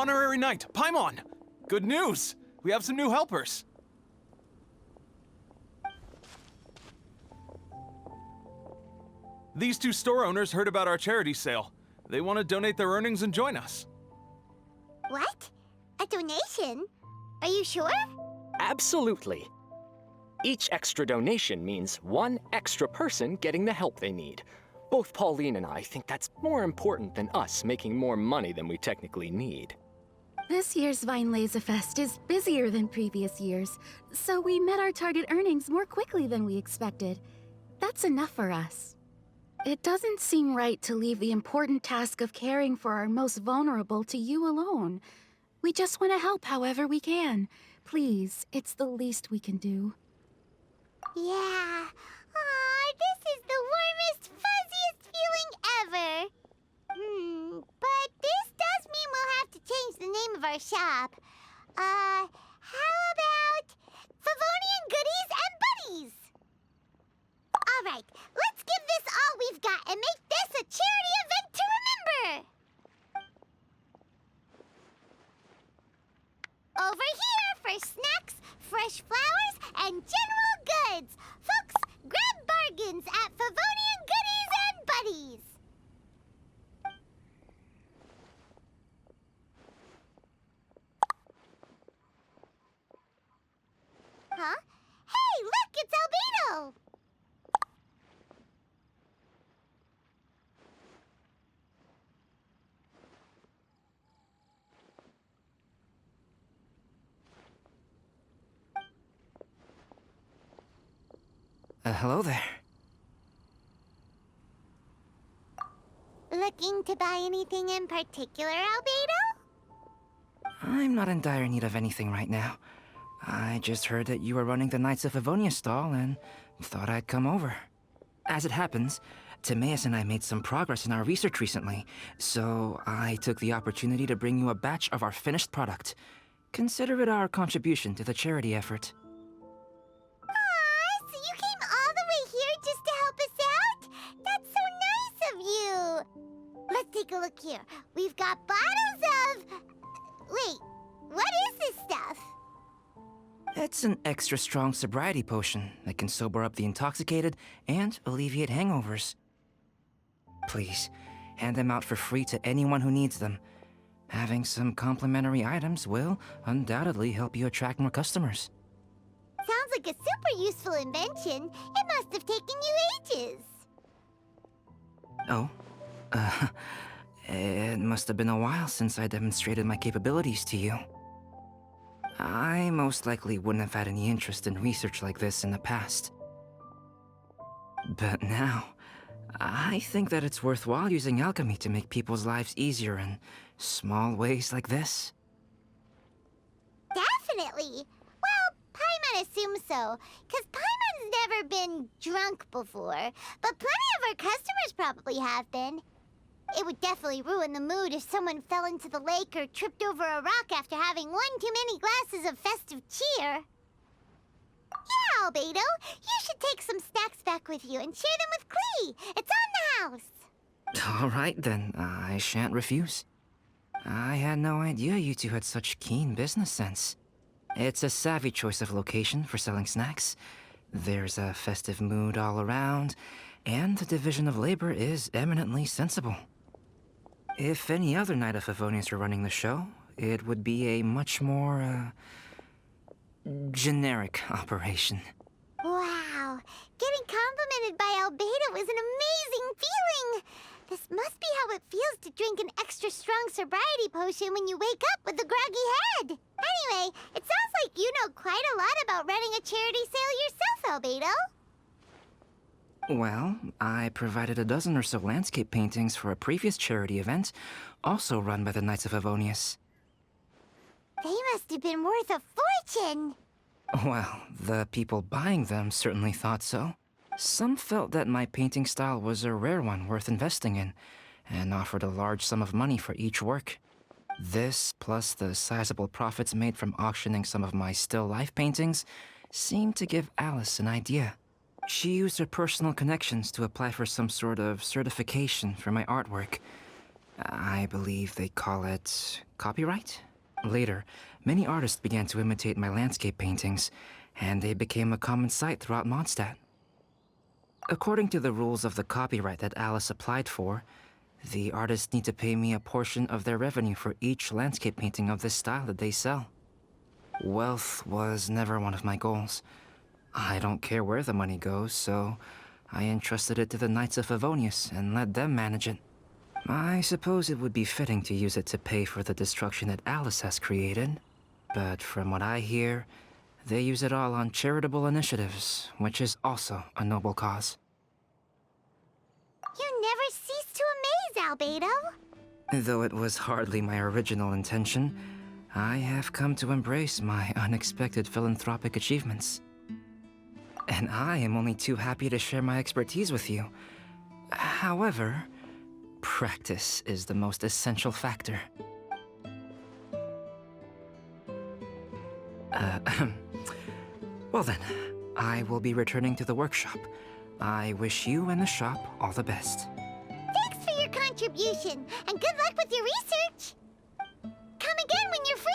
honorary knight, Paimon! Good news! We have some new helpers. These two store owners heard about our charity sale. They want to donate their earnings and join us. What? A donation? Are you sure? Absolutely. Each extra donation means one extra person getting the help they need. Both Pauline and I think that's more important than us making more money than we technically need. This year's Vine Laser Fest is busier than previous years, so we met our target earnings more quickly than we expected. That's enough for us. It doesn't seem right to leave the important task of caring for our most vulnerable to you alone. We just want to help however we can. Please, it's the least we can do. Yeah. Aw, this is the warmest, fuzziest feeling ever. But this does mean we'll have to change the name of our shop. How about Favonian Goodies and Buddies? All right, let's give this all we've got and make this a charity event to remember. Over here for snacks, fresh flowers, and general goods. Folks, grab bargains at Favonian Goodies and Buddies. Huh? Hey, look, it's Albedo! Hello there. Looking to buy anything in particular, Albedo? I'm not in dire need of anything right now. I just heard that you were running the Knights of Avonia stall and thought I'd come over. As it happens, Timaeus and I made some progress in our research recently, so I took the opportunity to bring you a batch of our finished product. Consider it our contribution to the charity effort. Aw, so you came all the way here just to help us out? That's so nice of you! Let's take a look here. We've got bottles of... Wait, what is this stuff? It's an extra strong sobriety potion that can sober up the intoxicated and alleviate hangovers. Please, hand them out for free to anyone who needs them. Having some complimentary items will undoubtedly help you attract more customers. Sounds like a super useful invention. It must have taken you ages. Oh, it must have been a while since I demonstrated my capabilities to you. I most likely wouldn't have had any interest in research like this in the past. But now, I think that it's worthwhile using alchemy to make people's lives easier in small ways like this. Definitely. Well, Paimon assumes so, because Paimon's never been drunk before, but plenty of our customers probably have been. It would definitely ruin the mood if someone fell into the lake or tripped over a rock after having one too many glasses of festive cheer. Yeah, Albedo, you should take some snacks back with you and share them with Klee. It's on the house. All right then, I shan't refuse. I had no idea you two had such keen business sense. It's a savvy choice of location for selling snacks. There's a festive mood all around, and the division of labor is eminently sensible. If any other Knight of Favonians were running the show, it would be a much more, generic operation. Wow, getting complimented by Albedo was an amazing feeling. This must be how it feels to drink an extra strong sobriety potion when you wake up with a groggy head. Anyway, it sounds like you know quite a lot about running a charity sale yourself, Albedo. Well, I provided a dozen or so landscape paintings for a previous charity event, also run by the Knights of Favonius. They must have been worth a fortune. Well, the people buying them certainly thought so. Some felt that my painting style was a rare one worth investing in, and offered a large sum of money for each work. This, plus the sizable profits made from auctioning some of my still life paintings, seemed to give Alice an idea. She used her personal connections to apply for some sort of certification for my artwork. I believe they call it copyright? Later, many artists began to imitate my landscape paintings, and they became a common sight throughout Mondstadt. According to the rules of the copyright that Alice applied for, the artists need to pay me a portion of their revenue for each landscape painting of this style that they sell. Wealth was never one of my goals. I don't care where the money goes, so I entrusted it to the Knights of Favonius and let them manage it. I suppose it would be fitting to use it to pay for the destruction that Alice has created, but from what I hear, they use it all on charitable initiatives, which is also a noble cause. You never cease to amaze, Albedo. Though it was hardly my original intention, I have come to embrace my unexpected philanthropic achievements. And I am only too happy to share my expertise with you. However, practice is the most essential factor. Well then, I will be returning to the workshop. I wish you and the shop all the best. Thanks for your contribution, and good luck with your research. Come again when you're free.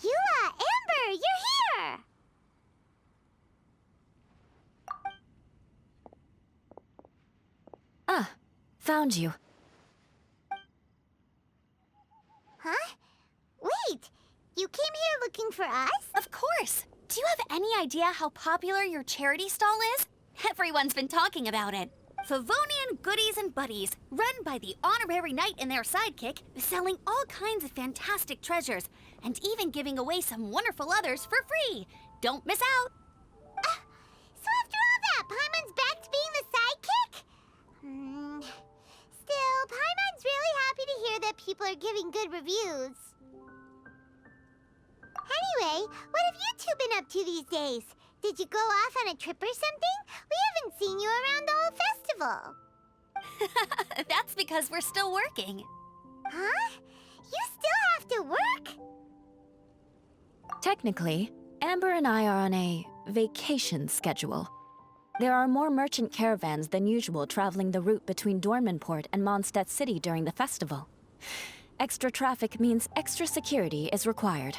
Eula, Amber, you're here! Ah, found you. Huh? Wait, you came here looking for us? Of course! Do you have any idea how popular your charity stall is? Everyone's been talking about it. Favonian Goodies and Buddies, run by the honorary knight and their sidekick, selling all kinds of fantastic treasures, and even giving away some wonderful others for free. Don't miss out! So after all that, Paimon's back to being the sidekick? Still, Paimon's really happy to hear that people are giving good reviews. Anyway, what have you two been up to these days? Did you go off on a trip or something? We haven't seen you around the whole festival. That's because we're still working. Huh? You still have to work? Technically, Amber and I are on a vacation schedule. There are more merchant caravans than usual traveling the route between Dormanport and Mondstadt City during the festival. Extra traffic means extra security is required.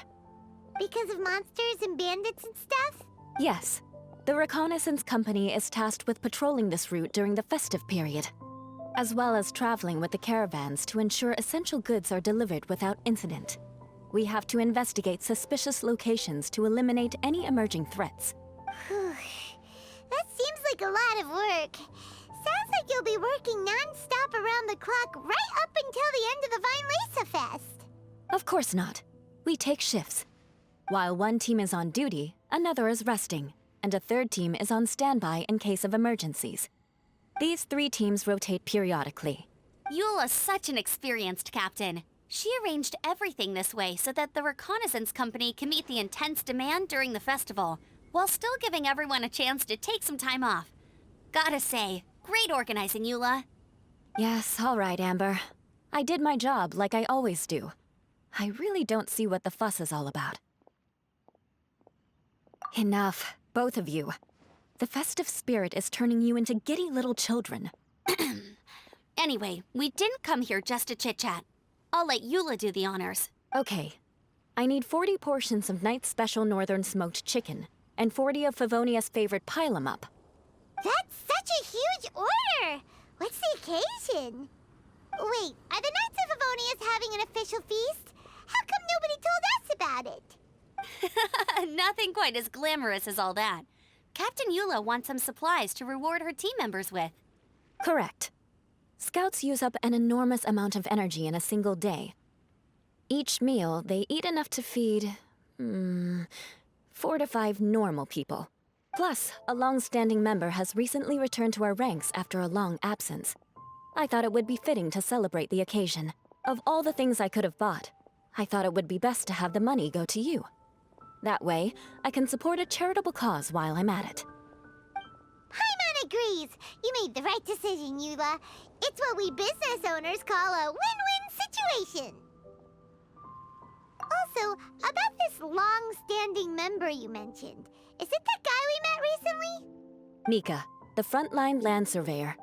Because of monsters and bandits and stuff? Yes. The reconnaissance company is tasked with patrolling this route during the festive period, as well as traveling with the caravans to ensure essential goods are delivered without incident. We have to investigate suspicious locations to eliminate any emerging threats. That seems like a lot of work. Sounds like you'll be working non-stop around the clock right up until the end of the Vine Lisa Fest. Of course not. We take shifts. While one team is on duty, another is resting, and a third team is on standby in case of emergencies. These 3 teams rotate periodically. Eula's such an experienced captain. She arranged everything this way so that the reconnaissance company can meet the intense demand during the festival, while still giving everyone a chance to take some time off. Gotta say, great organizing, Eula. Yes, all right, Amber. I did my job like I always do. I really don't see what the fuss is all about. Enough, both of you. The festive spirit is turning you into giddy little children. Anyway, we didn't come here just to chit-chat. I'll let Eula do the honors. Okay. I need 40 portions of Knight's Special Northern Smoked Chicken, and 40 of Favonia's favorite pile-em-up. That's such a huge order! What's the occasion? Wait, are the Knights of Favonius having an official feast? How come nobody told us about it? Nothing quite as glamorous as all that. Captain Eula wants some supplies to reward her team members with. Correct. Scouts use up an enormous amount of energy in a single day. Each meal, they eat enough to feed... 4 to 5 normal people. Plus, a long-standing member has recently returned to our ranks after a long absence. I thought it would be fitting to celebrate the occasion. Of all the things I could have bought, I thought it would be best to have the money go to you. That way, I can support a charitable cause while I'm at it. Paimon agrees! You made the right decision, Eula. It's what we business owners call a win-win situation. Also, about this long-standing member you mentioned, is it that guy we met recently? Mika, the frontline land surveyor.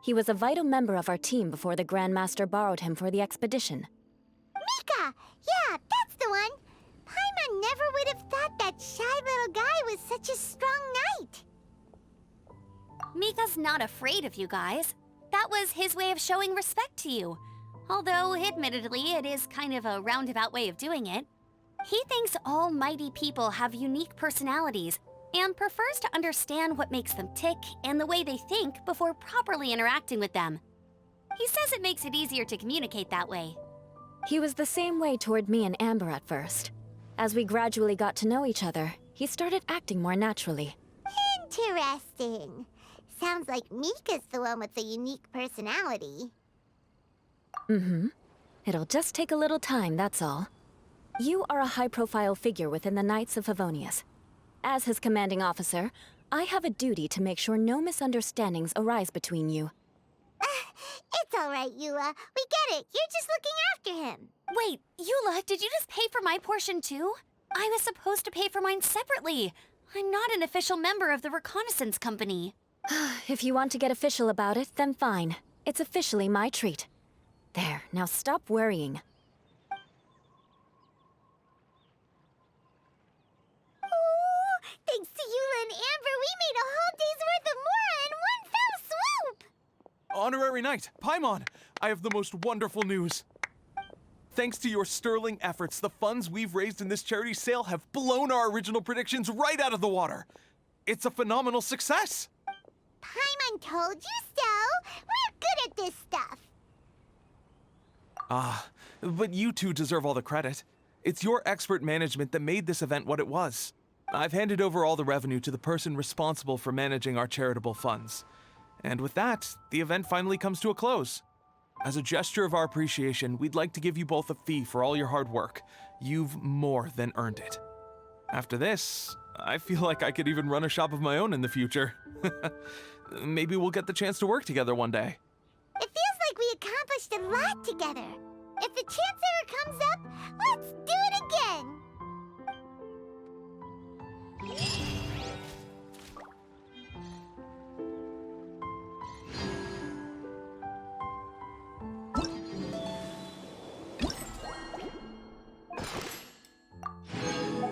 He was a vital member of our team before the Grandmaster borrowed him for the expedition. Mika! Yeah, that's the one! Paimon never would have thought that shy little guy was such a strong knight. Mika's not afraid of you guys. That was his way of showing respect to you. Although, admittedly, it is kind of a roundabout way of doing it. He thinks all mighty people have unique personalities and prefers to understand what makes them tick and the way they think before properly interacting with them. He says it makes it easier to communicate that way. He was the same way toward me and Amber at first. As we gradually got to know each other, he started acting more naturally. Interesting. Sounds like Mika's the one with the unique personality. Mm-hmm. It'll just take a little time, that's all. You are a high-profile figure within the Knights of Favonius. As his commanding officer, I have a duty to make sure no misunderstandings arise between you. It's all right, Eula. We get it. You're just looking after him. Wait, Eula, did you just pay for my portion too? I was supposed to pay for mine separately. I'm not an official member of the reconnaissance company. If you want to get official about it, then fine. It's officially my treat. There, now stop worrying. Ooh, thanks to Eula and Amber, we made a whole day's worth of Mora in one fell swoop! Honorary Knight, Paimon, I have the most wonderful news. Thanks to your sterling efforts, the funds we've raised in this charity sale have blown our original predictions right out of the water. It's a phenomenal success. Paimon told you so. We're good at this stuff. But you two deserve all the credit. It's your expert management that made this event what it was. I've handed over all the revenue to the person responsible for managing our charitable funds. And with that, the event finally comes to a close. As a gesture of our appreciation, we'd like to give you both a fee for all your hard work. You've more than earned it. After this, I feel like I could even run a shop of my own in the future. Maybe we'll get the chance to work together one day. It feels like we accomplished a lot together. If the chance ever comes up, let's do it again.